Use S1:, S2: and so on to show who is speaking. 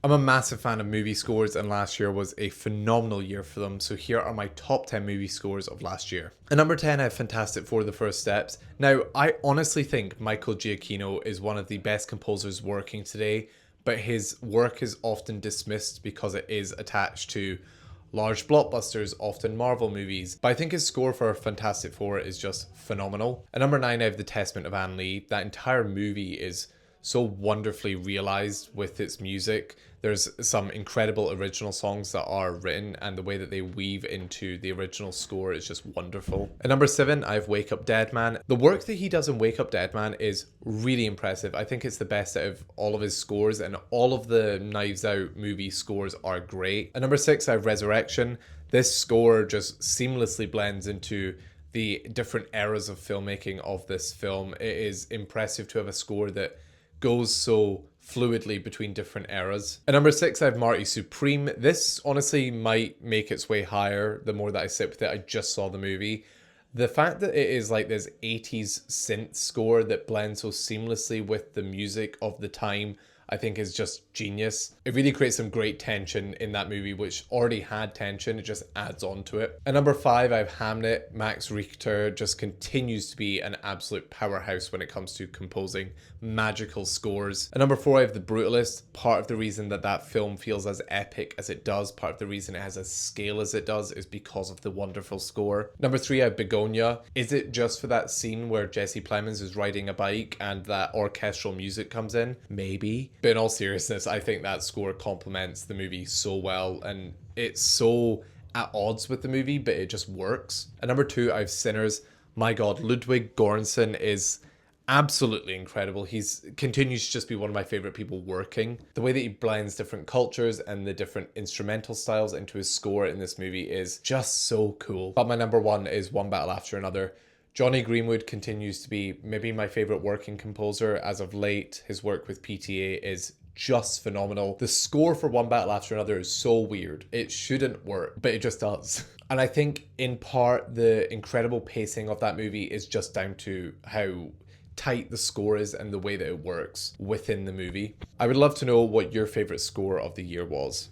S1: I'm a massive fan of movie scores, and last year was a phenomenal year for them. So here are my top 10 movie scores of last year. At number 10, I have Fantastic Four: The First Steps. Now, I honestly think Michael Giacchino is one of the best composers working today, but his work is often dismissed because it is attached to large blockbusters, often Marvel movies. But I think his score for Fantastic Four is just phenomenal. At number 9, I have The Testament of Anne Lee. That entire movie is so wonderfully realized with its music. There's some incredible original songs that are written, and the way that they weave into the original score is just wonderful. At number 7, I have Wake Up Dead Man. The work that he does in Wake Up Dead Man is really impressive. I think it's the best out of all of his scores, and all of the Knives Out movie scores are great. At number 6, I have Resurrection. This score just seamlessly blends into the different eras of filmmaking of this film. It is impressive to have a score that goes so fluidly between different eras. At number 6, I have Marty Supreme. This honestly might make its way higher the more that I sit with it. I just saw the movie. The fact that it is like this 80s synth score that blends so seamlessly with the music of the time, I think is just genius. It really creates some great tension in that movie, which already had tension. It just adds on to it. At number 5, I have Hamnet. Max Richter just continues to be an absolute powerhouse when it comes to composing magical scores. At number 4, I have The Brutalist. Part of the reason that that film feels as epic as it does, part of the reason it has as scale as it does, is because of the wonderful score. Number 3, I have Begonia. Is it just for that scene where Jesse Plemons is riding a bike and that orchestral music comes in? Maybe. But in all seriousness, I think that score complements the movie so well, and it's so at odds with the movie, but it just works. At number 2, I have Sinners. My God, Ludwig Göransson is absolutely incredible. He's continues to just be one of my favorite people working. The way that he blends different cultures and the different instrumental styles into his score in this movie is just so cool. But my number 1 is One Battle After Another. Jonny Greenwood continues to be maybe my favorite working composer as of late. His work with PTA is just phenomenal. The score for One Battle After Another is so weird. It shouldn't work, but it just does. And I think in part the incredible pacing of that movie is just down to how tight the score is and the way that it works within the movie. I would love to know what your favorite score of the year was.